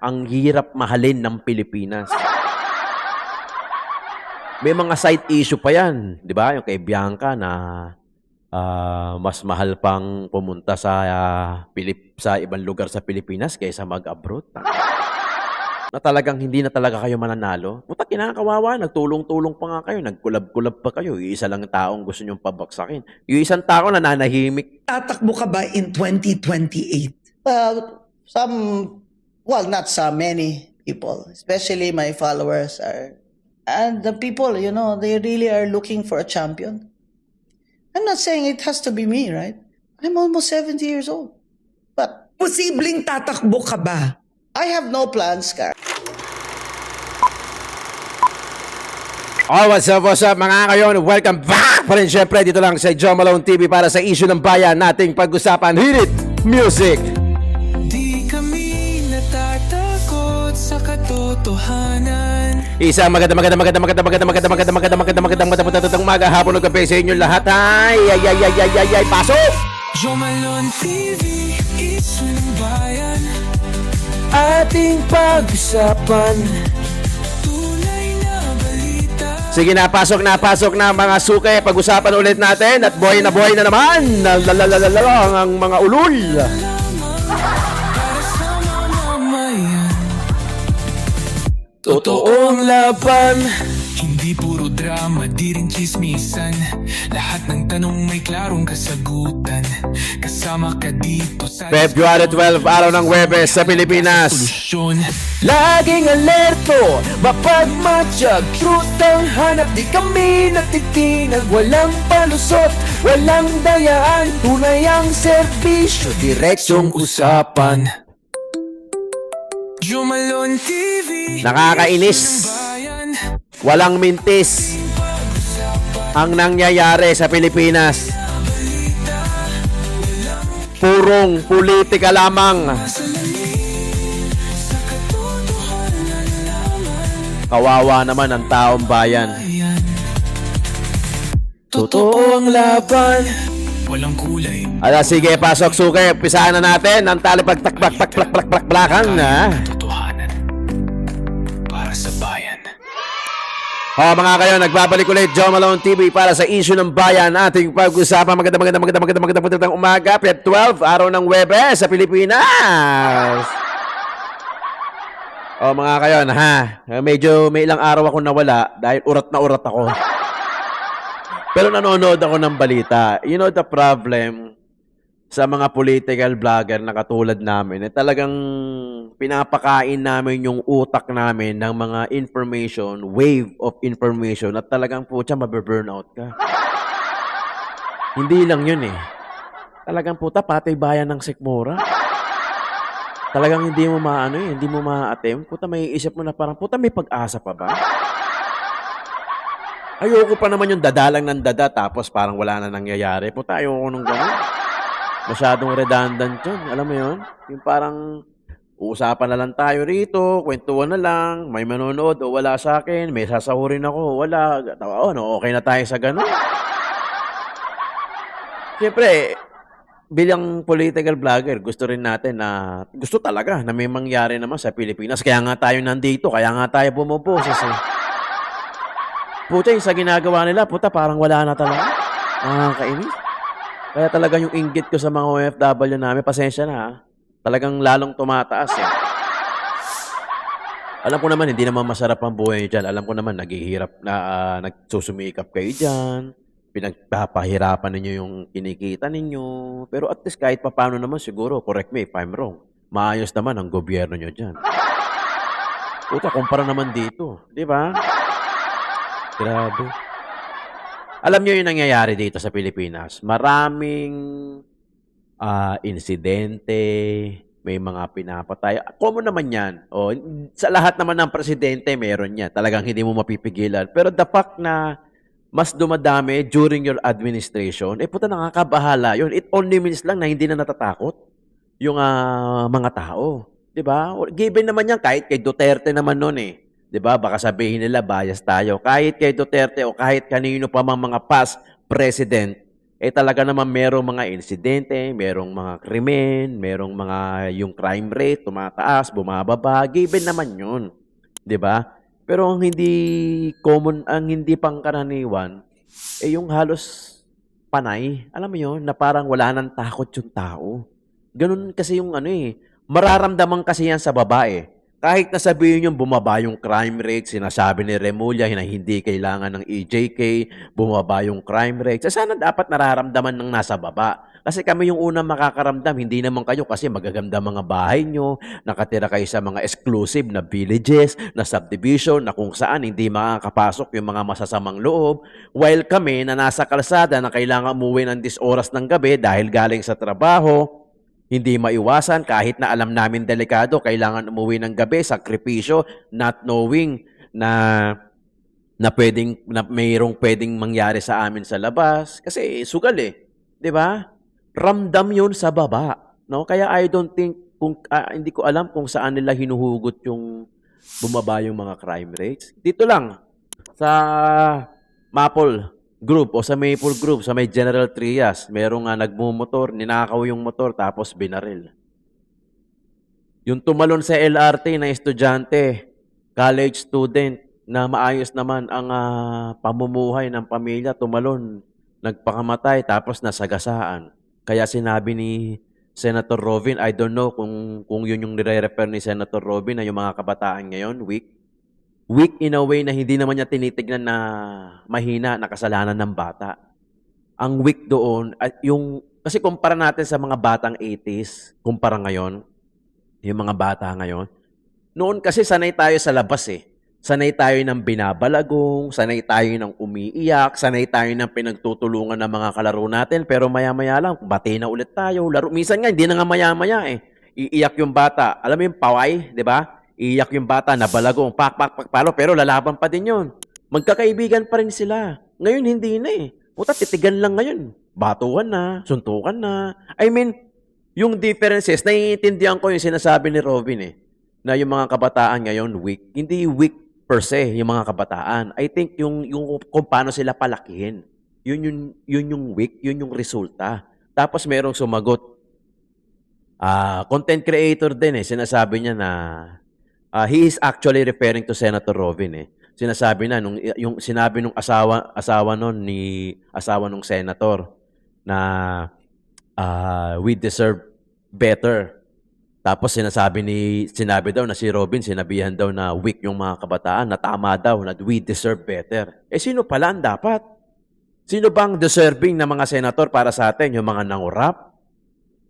ang hirap mahalin ng Pilipinas. May mga side issue pa yan, di ba? Yung kay Bianca na mas mahal pang pumunta sa ibang lugar sa Pilipinas kaysa mag-abroad. Na talagang hindi na talaga kayo mananalo. Puta, kinakawawa, nagtulong-tulong pa nga kayo, nagkulab-kulab pa kayo. Yung isang lang taong gusto nyong pabaksakin. Yung isang tao nananahimik. Tatakbo ka ba in 2028? Well, not some, many people, especially my followers and the people, they really are looking for a champion. I'm not saying it has to be me, right? I'm almost 70 years old. But Posibleng tatakbo ka ba? I have no plans, Kar. Oh, what's up mga kayon? Welcome back pa rin syempre dito lang sa Joe Malone TV para sa issue ng bayan nating pag-usapan. Hit it! Music! Di kami natatakot sa katotohanan. Isang magandang umaga, hapon o gabi sa inyo lahat. Ay, pasok! Joe Malone TV, issue ng bayan. Ating pag-usapan. Tunay na balita. Sige na, pasok na mga suke. Pag-usapan ulit natin at buhay na naman. Nalalalang ang mga ulol. Para sa mamamayan. Totoo ang laban. Hindi puro drama, di rin chismisan. Lahat ng tanong may klarong kasagutan. Kasama ka dito sa February 12, araw ng Huwebes sa Pilipinas. solusyon. Laging alerto, mapagmatsyag, truth ang hanap. Di kami natitinag, walang palusot, walang dayaan. Tunay ang serbisyo, direksyong usapan. Joe Malone TV, Nakakainis. bayan. Walang mintis ang nangyayari sa Pilipinas. Purong politika lamang. Kawawa naman ang taong bayan. Totoo ang laban. Walang kulay. Sige, pasok suke. Pisaan na natin ang tali pagtakplak-plak-plak-plakan na. Totohanan. Para sa bayan. Mga kayo, nagbabalik ulit Joe Malone TV para sa issue ng bayan. Ating pag-usapan magandang umaga. Feb 12, araw ng Huwebes sa Pilipinas. Mga kayo, medyo may ilang araw ako nawala dahil urat na urat ako. Pero nanonood ako ng balita. You know the problem sa mga political vlogger na katulad namin, talagang pinapakain namin yung utak namin ng mga information, wave of information, at talagang puta, mabe-burnout ka. Hindi lang yun eh. Talagang puta, patay bayan ng sikmura. Talagang hindi mo hindi mo ma-attempt. Puta, may isip mo na parang, puta, may pag-asa pa ba? Ayoko pa naman yung dadalang ng dada tapos parang wala na nangyayari. Puta, ayoko nung gano'n. Masyadong redundant yun. Alam mo yun? Yung parang uusapan na lang tayo rito, kwentuhan na lang, may manonood o wala sa akin, may sasahurin ako, wala. Okay na tayo sa gano'n. Siyempre, bilang political vlogger, gusto rin natin gusto talaga na may mangyari naman sa Pilipinas. Kaya nga tayo nandito, kaya nga tayo bumuboses eh. Puta, sa ginagawa nila, puta, parang wala na talaga. Nakakainis. Kaya talaga yung inggit ko sa mga OFW namin, pasensya na talagang lalong tumataas eh. Alam ko naman, hindi naman masarap ang buhay nyo dyan. Alam ko naman, naghihirap nagsusumikap kayo dyan. Pinagpapahirapan ninyo yung kinikita ninyo. Pero at least kahit paano naman siguro, correct me if I'm wrong, maayos naman ang gobyerno nyo dyan. Puta, kumpara naman dito. Di ba? Grabe. Alam nyo yung nangyayari dito sa Pilipinas. Maraming insidente, may mga pinapatay. Common naman yan. Sa lahat naman ng presidente, meron yan. Talagang hindi mo mapipigilan. Pero the fact na mas dumadami during your administration, puta, nakakabahala yun. It only means lang na hindi na natatakot yung mga tao. Diba? Given naman yan, kahit kay Duterte naman nun eh. 'Di ba? Baka sabihin nila bias tayo. Kahit kay Duterte o kahit kanino pa mga past president, talaga naman merong mga insidente, merong mga krimen, merong mga yung crime rate tumataas, bumababa, given naman 'yun, 'di ba? Pero ang hindi common, ang hindi pangkaraniwan, yung halos panay, alam mo 'yun, na parang wala ng takot yung tao. Gano'n kasi yung ano, mararamdaman kasi 'yan sa babae. Kahit na sabihin niyong bumaba yung crime rate, sinasabi ni Remulla na hindi kailangan ng EJK, bumaba yung crime rate. So, sana dapat nararamdaman ng nasa baba. Kasi kami yung unang makakaramdam, hindi naman kayo kasi magaganda mga bahay nyo, nakatira kayo sa mga exclusive na villages, na subdivision, na kung saan hindi makakapasok yung mga masasamang loob. While kami na nasa kalsada na kailangan umuwi ng 10 oras ng gabi dahil galing sa trabaho, hindi maiwasan kahit na alam namin delikado, kailangan umuwi ng gabi, sakripisyo, not knowing na mayroong pwedeng mangyari sa amin sa labas kasi sugal 'di ba? Ramdam 'yun sa baba, no? Kaya I don't think kung hindi ko alam kung saan nila hinuhugot yung bumaba yung mga crime rates. Dito lang sa Maple Group o sa Maple Group, sa may General Trias, merong nagmumotor, ninakaw yung motor tapos binaril. Yung tumalon sa LRT na estudyante, college student, na maayos naman ang pamumuhay ng pamilya, tumalon, nagpakamatay tapos nasagasaan. Kaya sinabi ni Senator Robin, I don't know kung yun yung nire-refer ni Senator Robin na yung mga kabataan ngayon, weak. Weak in a way na hindi naman niya tinitignan na mahina na kasalanan ng bata. Ang weak doon, at kasi kumpara natin sa mga batang 80s, kumpara ngayon, yung mga bata ngayon, noon kasi sanay tayo sa labas Sanay tayo ng binabalagong, sanay tayo ng umiiyak, sanay tayo ng pinagtutulungan ng mga kalaro natin, pero maya-maya lang, bati na ulit tayo. Laro. Minsan nga, hindi na nga maya-maya Iiyak yung bata. Alam mo yung paway, di ba? Iiyak yung bata, nabalagong, palo, pero lalaban pa din yun. Magkakaibigan pa rin sila. Ngayon, hindi na Puta, titigan lang ngayon. Batuhan na, suntukan na. I mean, yung differences, naiintindihan ko yung sinasabi ni Robin na yung mga kabataan ngayon weak. Hindi weak per se yung mga kabataan. I think yung kung paano sila palakihin. Yun yung weak, yun yung resulta. Tapos merong sumagot. Content creator din sinasabi niya na he is actually referring to Senator Robin Sinasabi na yung sinabi nung asawa nung senator na we deserve better. Tapos sinabi daw na si Robin, sinabihan daw na weak yung mga kabataan, na tama daw, na we deserve better. Sino pala ang dapat? Sino bang deserving na mga senator para sa atin? Yung mga nangurap?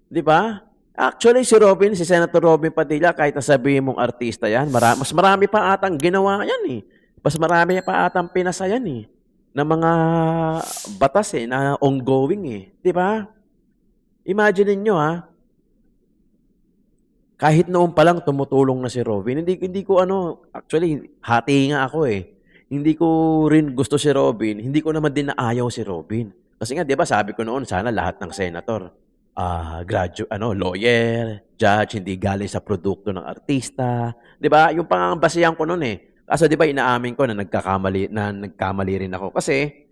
Di ba? Actually, si Senator Robin Padilla, kahit nasabihin mong artista yan, mas marami pa atang ginawa yan Mas marami pa atang pinasa yan na mga batas na ongoing Di ba? Imagine niyo kahit noon pa lang tumutulong na si Robin. Hindi ko actually hati nga ako Hindi ko rin gusto si Robin, hindi ko naman din naayaw si Robin. Kasi nga 'di ba sabi ko noon sana lahat ng senator lawyer, judge, hindi galing sa produkto ng artista, 'di ba? Yung pangangambasihan ko noon Kaso 'di ba inaamin ko na nagkamali rin ako kasi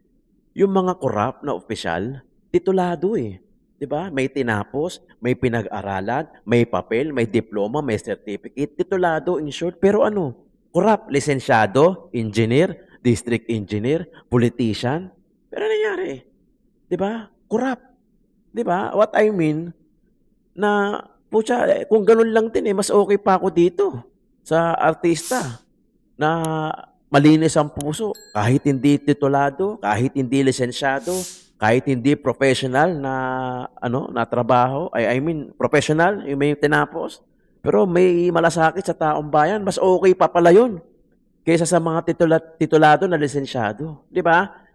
yung mga corrupt na opisyal, titulado 'Di ba? May tinapos, may pinag-aralan, may papel, may diploma, may certificate, titulado in short. Pero corrupt, lisensyado, engineer, district engineer, politician. Pero nangyari, 'di ba? Corrupt. 'Di ba? What I mean na kung ganun lang din mas okay pa ako dito sa artista na malinis ang puso, kahit hindi titulado, kahit hindi lisensyado, kahit hindi professional na trabaho, I mean professional, yung may tinapos, pero may malasakit sa taong bayan, mas okay pa pala yun kaysa sa mga titulado na lisensyado. Di ba?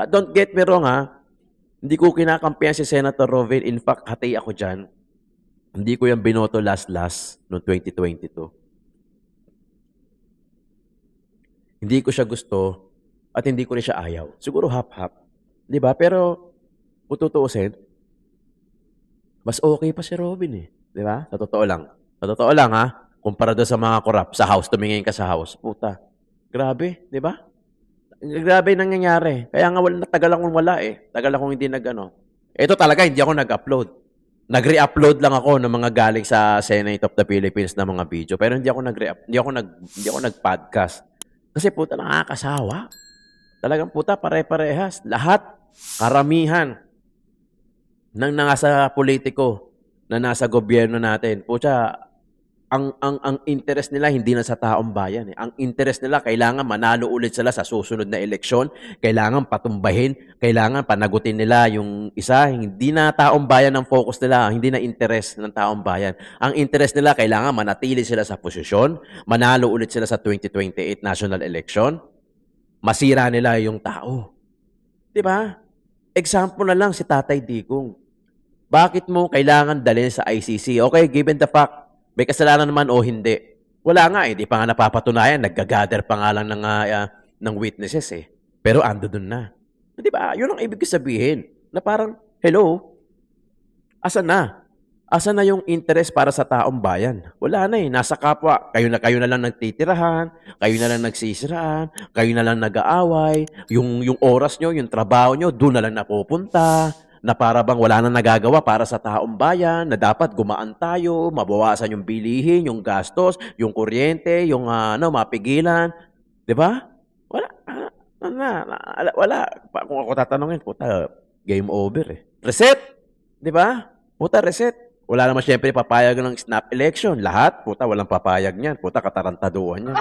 Don't get me wrong hindi ko kinakampihan si Senator Robin. In fact, hati ako dyan. Hindi ko yung binoto last noong 2022. Hindi ko siya gusto at hindi ko rin siya ayaw. Siguro half-half. 'Di ba? Pero kung tutuusin, mas okay pa si Robin 'di ba? Sa totoo lang. Sa totoo lang kumpara doon sa mga corrupt sa house, tumingin ka sa house. Puta. Grabe, 'di ba? Grabe nangyayari. Kaya nga tagal akong wala Tagal akong hindi Ito talaga, hindi ako nag-upload. Nag-re-upload lang ako ng mga galing sa Senate of the Philippines na mga video. Pero hindi ako nag-podcast. Kasi puta, nakakasawa. Talagang puta, pare-parehas. Lahat, karamihan ng nasa politiko na nasa gobyerno natin. Puta, ang interest nila hindi na sa taong bayan. Eh. Ang interest nila, kailangan manalo ulit sila sa susunod na eleksyon. Kailangan patumbahin. Kailangan panagutin nila yung isa. Hindi na taong bayan ang focus nila. Hindi na interest ng taong bayan. Ang interest nila, kailangan manatili sila sa posisyon. Manalo ulit sila sa 2028 national election. Masira nila yung tao. Di ba? Example na lang si Tatay Digong. Bakit mo kailangan dalhin sa ICC? Okay, given the fact, may kasalanan naman o hindi. Wala nga eh, di pa nga napapatunayan, nagga-gather pa nga lang ng witnesses eh. Pero ando dun na. Di ba? Yun ang ibig sabihin. Na parang, hello, asan na? Asan na yung interest para sa taong bayan? Wala na eh, nasa kapwa. Kayo na lang nagtitirahan, kayo na lang nagsisiraan, kayo na lang nag-aaway, yung oras nyo, yung trabaho nyo, doon na lang napupunta, na para bang wala na nagagawa para sa taong bayan, na dapat gumaan tayo, mabawasan yung bilihin, yung gastos, yung kuryente, yung mapigilan. Di ba? Wala. Wala. Kung ako tatanungin, puta, game over eh. Reset! Di ba? Puta, reset. Wala naman siyempre papayag ng snap election. Lahat, puta, walang papayag niyan. Puta, katarantaduhan yan.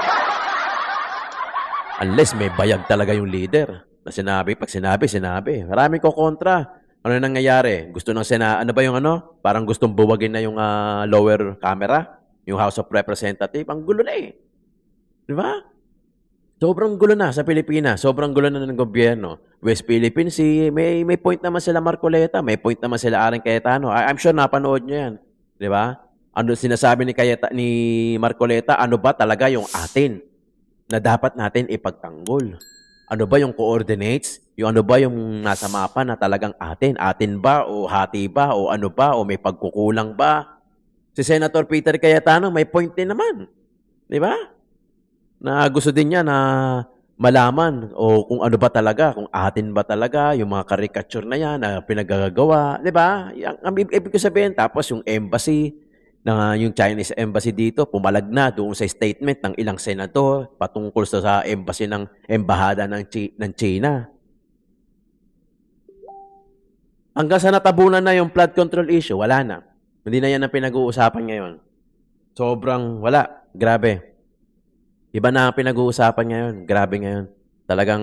Unless may bayag talaga yung leader. Na pag sinabi. Maraming ko kontra. Ano yung nangyayari? Gusto ng ano ba yung Parang gustong buwagin na yung lower camera, yung House of Representatives. Ang gulo na eh. Di ba? Sobrang gulo na sa Pilipinas. Sobrang gulo na ng gobyerno. West Philippine Sea, may point naman sila Marcoleta, may point naman sila Aring Cayetano. I'm sure napanood niyo yan. Di ba? Ano sinasabi ni Marcoleta, ano ba talaga yung atin na dapat natin ipagtanggol? Ano ba yung coordinates? Yung ano ba yung nasa mapa na talagang atin? Atin ba o hati ba o ano ba o may pagkukulang ba? Si Senator Peter Cayetano may point din naman. Di ba? Na gusto din niya na malaman o kung ano ba talaga, kung atin ba talaga, yung mga caricature na yan na pinagagawa. Di ba? Ang ibig ko sabihin, tapos yung embassy, yung Chinese embassy dito, pumalag na doon sa statement ng ilang senador patungkol sa embassy ng embahada ng China. Hanggang sa natabunan na yung flood control issue, wala na. Hindi na yan ang pinag-uusapan ngayon. Sobrang wala. Grabe. Iba na ang pinag-uusapan ngayon. Grabe ngayon. Talagang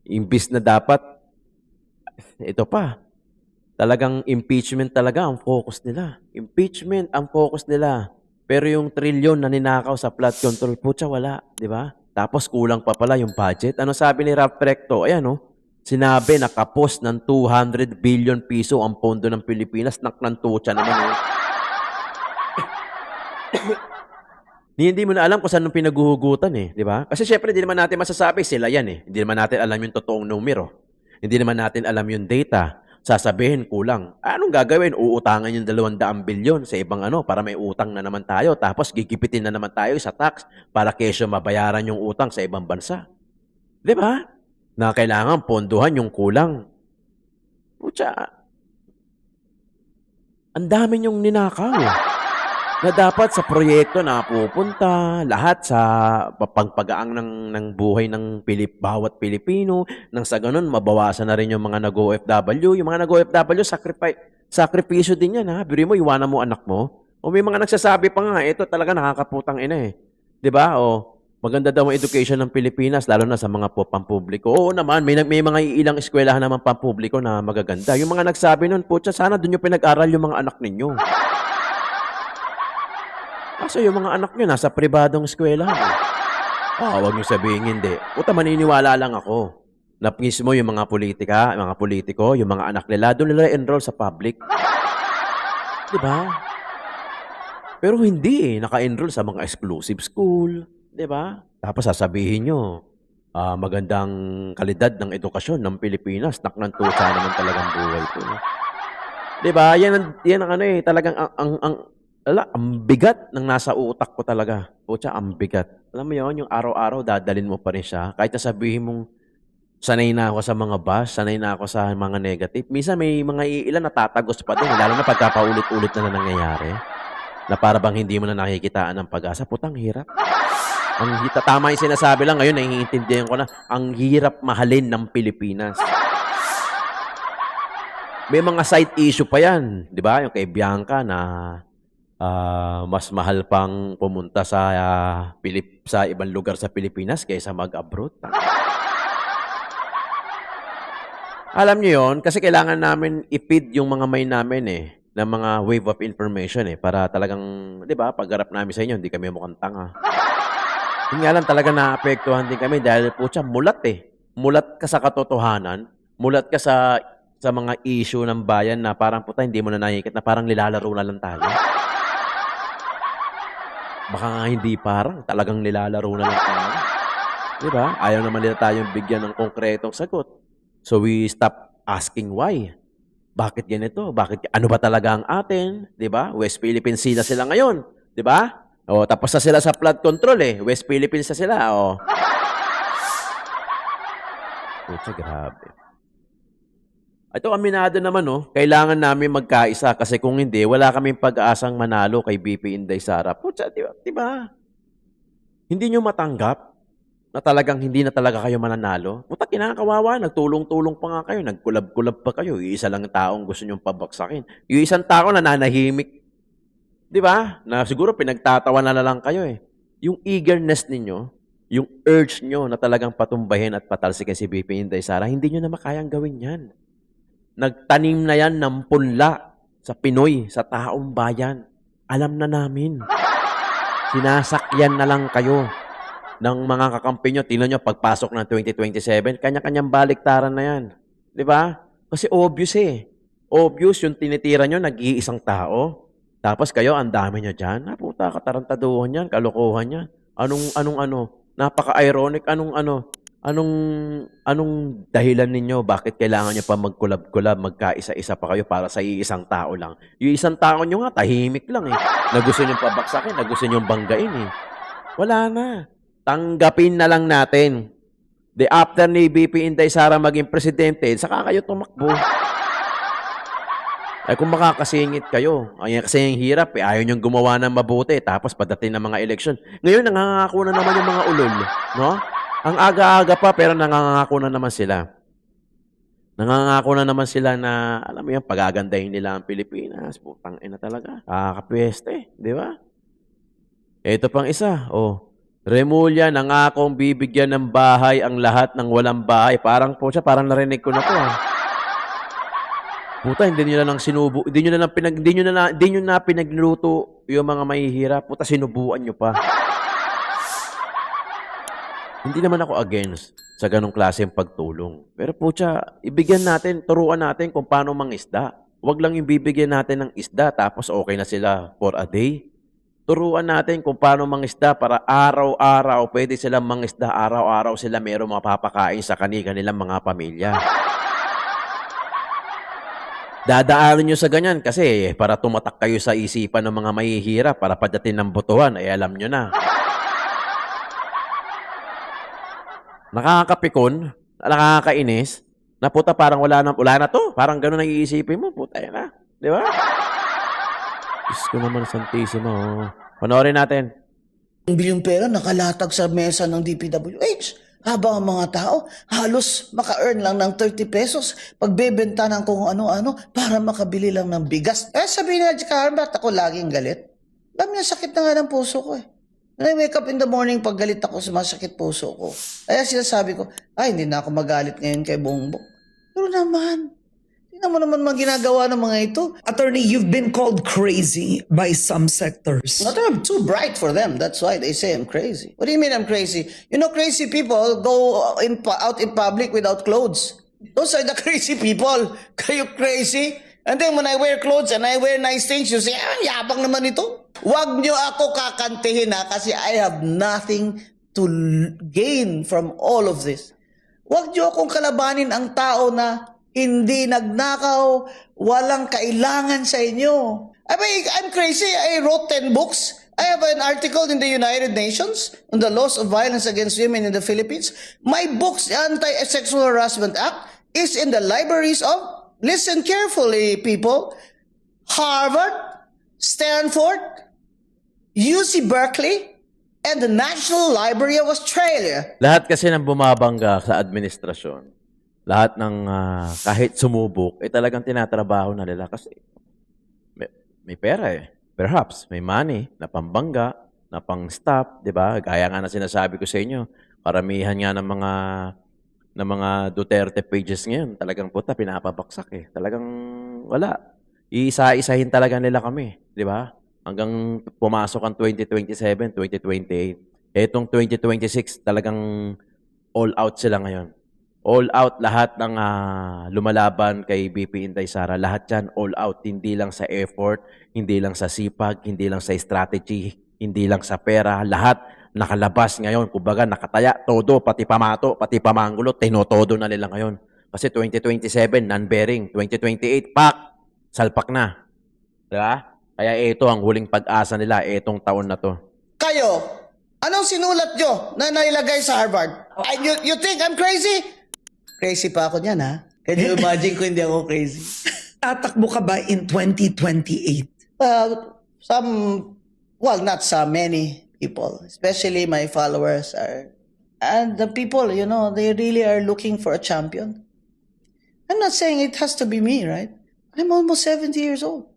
imbis na dapat, ito pa. Talagang impeachment talaga ang focus nila. Impeachment ang focus nila. Pero yung trilyon na ninakaw sa flood control, putya wala. Di ba? Tapos kulang pa pala yung budget. Ano sabi ni Ralph Recto? Ayan sinabi na kapos ng 200 billion piso ang pondo ng Pilipinas. Naknantutya naman. Hindi mo na alam kung saan nung pinaguhugutan eh. Di ba? Kasi syempre, hindi naman natin masasabi sila yan eh. Hindi naman natin alam yung totoong numero. Hindi naman natin alam yung data. Sasabihin, kulang. Anong gagawin? Uutangan yung 200 bilyon sa ibang para may utang na naman tayo. Tapos gigipitin na naman tayo sa tax para kesyo mabayaran yung utang sa ibang bansa. Di ba? Na kailangan ponduhan yung kulang. Pucha. Ang dami yung ninakaw. Na dapat sa proyekto na pupunta, lahat sa pagpagaang ng buhay ng bawat Pilipino, nang sa ganun, mabawasan na rin yung mga nag-OFW. Yung mga nag-OFW, sakripisyo din yan, ha? Biri mo, iwanan mo anak mo. O may mga nagsasabi pa nga, ito talaga nakakaputang ina eh. Diba? O, maganda daw ang education ng Pilipinas, lalo na sa mga pampubliko. Oo naman, may mga ilang eskwelahan naman pampubliko na magaganda. Yung mga nagsabi nun, putya, sana dun yung pinag-aral yung mga anak ninyo. Kaso yung mga anak nyo, nasa pribadong eskwelahan. Huwag nyo sabihin hindi. Puta, maniniwala lang ako. Na mismo yung mga politiko, yung mga anak nila, doon nila enroll sa public. Diba? Pero hindi eh. Naka-enroll sa mga exclusive school. Diba? Tapos sasabihin nyo, magandang kalidad ng edukasyon ng Pilipinas. Naknantusa naman talagang buhay ko. Diba? Yan ang talagang ang bigat ng nasa utak ko talaga. Pucha, ang bigat. Alam mo yun, yung araw-araw dadalin mo pa rin siya. Kahit sabihin mong Sanay na ako sa mga bash, sanay na ako sa mga negative. Minsan may mga iilan na tatagos pa din, lalo na pagka paulit-ulit na nangyayari. Na para bang hindi mo na nakikitaan ng pag-asa. Putang hirap. Tama yung sinasabi lang ngayon, naiintindihan ko na, ang hirap mahalin ng Pilipinas. May mga side issue pa yan, di ba? Yung kay Bianca na mas mahal pang pumunta sa ibang lugar sa Pilipinas kaysa mag-abroad. Alam niyo yon, kasi kailangan namin i-feed yung mga mind namin ng mga wave of information para talagang, di ba, pagharap namin sa inyo, hindi kami mukhang tanga. Yun nga lang talaga naapektuhan din kami dahil mulat Mulat ka sa katotohanan, mulat ka sa mga issue ng bayan na parang hindi mo na nakikita na parang nilalaro na lang tayo. Baka nga hindi parang, talagang nilalaro na lang tayo. Di ba? Ayaw naman nila tayong bigyan ng konkretong sagot. So we stop asking why. Bakit ganito? Ano ba talaga ang atin? Di ba? West Philippine Sea na sila ngayon. Di ba? O, tapos na sila sa flood control West Philippines na sila. O. Pucha, grabe. Ito, aminado naman, kailangan namin magkaisa kasi kung hindi, wala kaming pag-aasang manalo kay BP Inday Sara. Pucha, di ba? Hindi nyo matanggap na talagang hindi na talaga kayo mananalo. Puta, kinakawawa, nagtulong-tulong pa nga kayo, nagkulab-kulab pa kayo. Isa lang taong gusto nyong pabaksakin. Yung isang tao na nanahimik, di ba? Na siguro pinagtatawa na lang kayo Yung eagerness ninyo, yung urge nyo na talagang patumbahin at patalsikin si BP Inday Sara, hindi nyo na makayang gawin yan. Nagtanim na yan ng punla sa Pinoy, sa taong bayan. Alam na namin. Sinasakyan na lang kayo ng mga kakampi nyo. Tingnan nyo, pagpasok ng 2027, kanya-kanyang baliktaran na yan. Di ba? Kasi obvious Obvious yung tinitira nyo, nag-iisang tao. Tapos kayo, ang dami nyo dyan. Puta, katarantaduhan yan, kalokohan yan. Anong napaka-ironic, anong dahilan ninyo? Bakit kailangan nyo pa magkulab-kulab, magkaisa-isa pa kayo para sa iisang tao lang? Yung isang tao nyo nga, tahimik lang Na gusto nyo pabaksakin, na gusto nyo banggain Wala na. Tanggapin na lang natin. After ni BP Inday Sara maging presidente, saka kayo tumakbo. Kung makakasingit kayo, kasi yung hirap ayaw niyong gumawa ng mabuti, tapos pagdating ng mga eleksyon. Ngayon, nangangako na naman yung mga ulol, no? Ang aga-aga pa, pero nangangako na naman sila. Nangangako na naman sila na, alam mo yan, pagagandahin nila ang Pilipinas. Putang ina talaga. Kakapweste, di ba? Ito pang isa, Remulla, nangakong bibigyan ng bahay ang lahat ng walang bahay. Parang narinig ko na to, Puta, hindi nyo na lang sinubo, hindi nyo na pinagluto yung mga mahihirap. Puta, sinubuan nyo pa. Hindi naman ako against sa ganong klaseng pagtulong. Pero pucha, ibigyan natin, turuan natin kung paano mangisda. Huwag lang yung bibigyan natin ng isda tapos okay na sila for a day. Turuan natin kung paano mangisda para araw-araw pwede silang mangisda, araw-araw sila mayroong mapapakain sa kanilang mga pamilya. Dadaanan nyo sa ganyan kasi para tumatak kayo sa isipan ng mga mahihirap para pagdating ng botohan, alam nyo na. Nakakapikon, nakakainis, na puta parang wala na to. Parang gano'n ang iisipin mo, puta yan na. Di ba? Diyos ko naman, Santissimo. Panoorin natin. Bilyong pera nakalatag sa mesa ng DPWH. Habang ang mga tao halos maka-earn lang ng 30 pesos pagbebenta ng kung ano-ano para makabili lang ng bigas. Sabihin na, Karen, ba't ako laging galit? Alam niya, sakit na nga ng puso ko When I wake up in the morning, pag galit ako, sumasakit puso ko. Kaya sinasabi ko, hindi na ako magalit ngayon kay Bongbong. Pero naman, tingnan mo naman mga ginagawa ng mga ito. Attorney, you've been called crazy by some sectors. Not that I'm too bright for them. That's why they say I'm crazy. What do you mean I'm crazy? You know, crazy people go out in public without clothes. Those are the crazy people. Kayo crazy? And then when I wear clothes and I wear nice things, you say, yabang naman ito. Huwag niyo ako kakantihin kasi I have nothing to gain from all of this. Huwag niyo akong kalabanin ang tao na hindi nagnakaw, walang kailangan sa inyo. I'm crazy. I wrote 10 books. I have an article in the United Nations on the laws of violence against women in the Philippines. My book's Anti-Sexual Harassment Act is in the libraries of, listen carefully, people, Harvard, Stanford, UC Berkeley, and the National Library of Australia. Lahat kasi ng bumabangga sa administrasyon, lahat ng kahit sumubok, talagang tinatrabaho na nila kasi may pera eh. Perhaps may money na pambangga, na pang-staff, di ba? Gaya nga na sinasabi ko sa inyo, karamihan nga ng mga Duterte pages ngayon, talagang puta, pinapabaksak eh. Talagang wala. Iisa-isahin talaga nila kami, di ba? Hanggang pumasok ang 2027, 2028. Etong 2026, talagang all out sila ngayon. All out lahat ng lumalaban kay BP Inday Sara. Lahat yan all out. Hindi lang sa effort, hindi lang sa sipag, hindi lang sa strategy, hindi lang sa pera. Lahat nakalabas ngayon. Kumbaga nakataya, todo, pati pamato, pati pamangulo, tinotodo na nila ngayon. Kasi 2027, non-bearing. 2028, pak, salpak na. Diba? Kaya ito ang huling pag-asa nila, itong taon na to. Kayo, anong sinulat nyo na nailagay sa Harvard? And you think I'm crazy? Crazy pa ako niyan, ha? Can you imagine kung hindi ako crazy? Tatakbo ka ba in 2028? Not some, many people, especially my followers are, and the people, they really are looking for a champion. I'm not saying it has to be me, right? I'm almost 70 years old.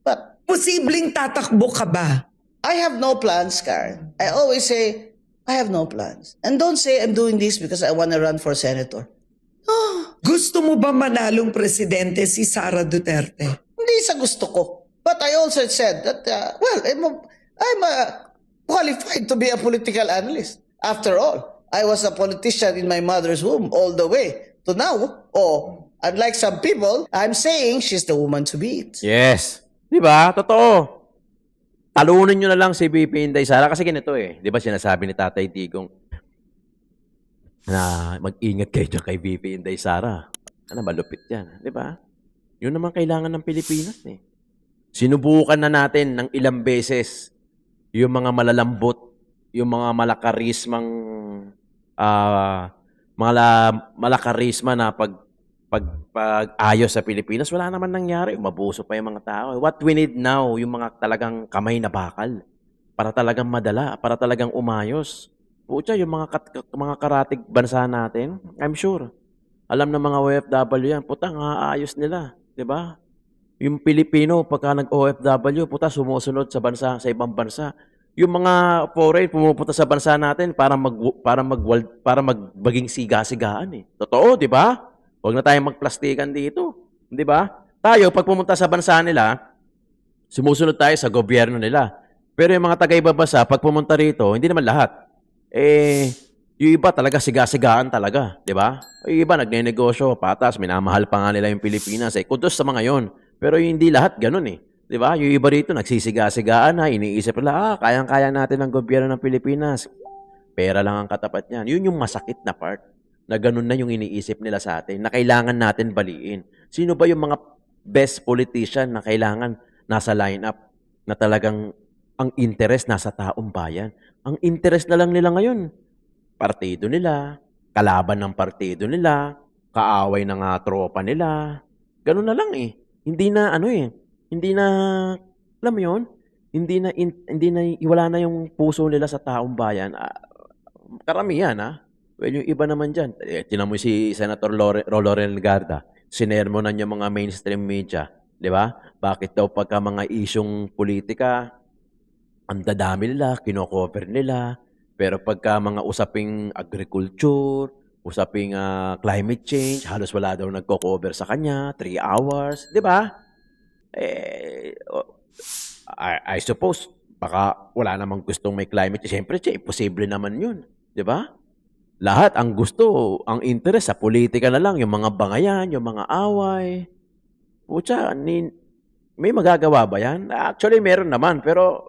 But Posibleng tatakbo ka ba? I have no plans, Karen. I always say, I have no plans. And don't say I'm doing this because I want to run for senator. Gusto mo ba manalong presidente si Sara Duterte? Hindi sa gusto ko. But I also said that, I'm qualified to be a political analyst. After all, I was a politician in my mother's womb all the way to now. Unlike some people, I'm saying she's the woman to beat. Yes. Di ba? Totoo. Talunin nyo na lang si BP Inday Sara kasi ganito eh. Di ba sinasabi ni Tatay Digong na mag-ingat kayo dyan kay BP Inday Sara. Ano, malupit yan. Di ba? Yun naman kailangan ng Pilipinas eh. Sinubukan na natin ng ilang beses yung mga malalambot, yung mga malakarisma na pag-ayos sa Pilipinas, wala naman nangyari. Mabuso pa yung mga tao. What we need now, yung mga talagang kamay na bakal para talagang madala, para talagang umayos. Pucha, yung mga karatig bansa natin, I'm sure, alam ng mga OFW yan, puta, aayos nila. Diba? Yung Pilipino, pagka nag-OFW, puta, sumusunod sa bansa, sa ibang bansa. Yung mga foreign, pumupunta sa bansa natin para maging siga-sigaan eh. Totoo, di ba? Huwag na tayong magplastikan dito. Di ba? Tayo, pag pumunta sa bansa nila, sumusunod tayo sa gobyerno nila. Pero yung mga taga-ibang bansa, pag pumunta rito, hindi naman lahat. Yung iba talaga siga-sigaan talaga, di ba? Yung iba nagne-negosyo, patas, minamahal pa nga nila yung Pilipinas. Kudos sa mga yon. Pero hindi lahat ganun eh. Di ba? Yung iba rito nagsisiga-sigaan na, iniisip nila, kayang-kaya natin ang gobyerno ng Pilipinas. Pera lang ang katapat niyan. Yun yung masakit na part. Na ganun na yung iniisip nila sa atin, na kailangan natin baliin. Sino ba yung mga best politician na kailangan nasa lineup na talagang ang interest nasa taong bayan? Ang interest na lang nila ngayon, partido nila, kalaban ng partido nila, kaaway ng tropa nila. Ganun na lang eh. Hindi na alam mo yun? Wala na yung puso nila sa taong bayan. Karamihan Well, yung iba naman dyan, tinan mo si Senator Loren Garda, sinermonan niya mga mainstream media, di ba? Bakit daw pagka mga isyong politika, ang dadami nila, kinocover nila, pero pagka mga usaping agriculture, usaping climate change, halos wala daw nagko-cover sa kanya, 3 hours, di ba? I suppose, baka wala namang gustong may climate change. Siyempre, imposible naman yun, di ba? Lahat ang gusto, ang interest sa politika na lang, yung mga bangayan, yung mga away. Pucha, may magagawa ba yan? Actually, meron naman, pero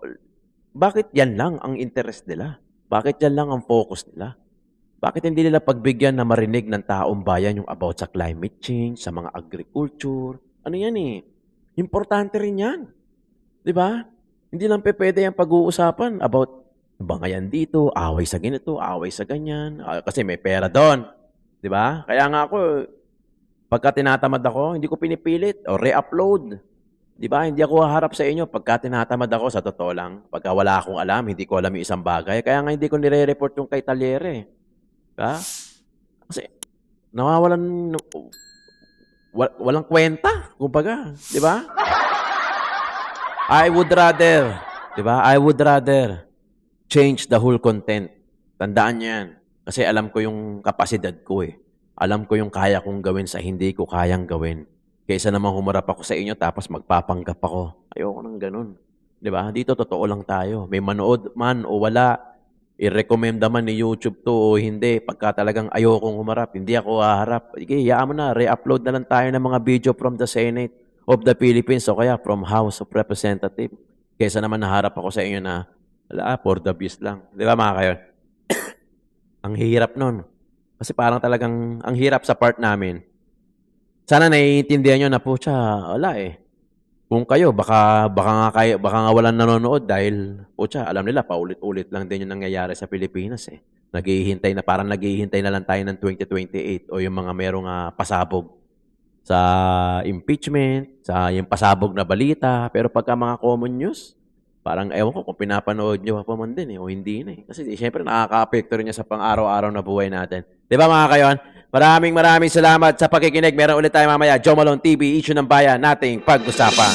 bakit yan lang ang interest nila? Bakit yan lang ang focus nila? Bakit hindi nila pagbigyan na marinig ng taong bayan yung about sa climate change, sa mga agriculture? Ano yan eh? Importante rin yan. Di ba? Hindi lang pwede yung pag-uusapan about bangayan dito, away sa ganito, away sa ganyan. Kasi may pera doon. Di ba? Kaya nga ako, pagka tinatamad ako, hindi ko pinipilit o re-upload. Di ba? Hindi ako haharap sa inyo pagka tinatamad ako, sa totoo lang. Pagka wala akong alam, hindi ko alam yung isang bagay. Kaya nga hindi ko nire-report yung kay Talyere. Diba? Kasi nawawalan, walang kwenta, kumbaga. Di ba? I would rather, di ba? I would rather change the whole content. Tandaan niyo yan. Kasi alam ko yung kapasidad ko eh. Alam ko yung kaya kong gawin sa hindi ko kayang gawin. Kaysa naman humarap ako sa inyo tapos magpapanggap ako. Ayoko nang ganun. Di ba? Dito totoo lang tayo. May manood man o wala, i-recommend man ni YouTube to o hindi. Pagka talagang ayokong humarap, hindi ako haharap. Sige, hayaan mo na. Re-upload na lang tayo ng mga video from the Senate of the Philippines o kaya from House of Representatives. Kaysa naman naharap ako sa inyo na, wala, for the views lang. Di ba mga kayo? Ang hirap nun. Kasi parang talagang, ang hirap sa part namin. Sana naiintindihan nyo na po siya, wala eh. Kung kayo, baka nga walang nanonood dahil, pucha, alam nila, paulit-ulit lang din yung nangyayari sa Pilipinas eh. Parang naghihintay na lang tayo ng 2028 o yung mga merong pasabog sa impeachment, sa yung pasabog na balita. Pero pagka mga common news, parang ewan ko kung pinapanood nyo pa man din eh, o hindi na eh. Kasi siyempre nakaka-apekto rin niya sa pang-araw-araw na buhay natin. Di ba mga kayon? Maraming salamat sa pakikinig. Meron ulit tayo mamaya. Joe Malone TV, issue ng bayan nating pag-usapan.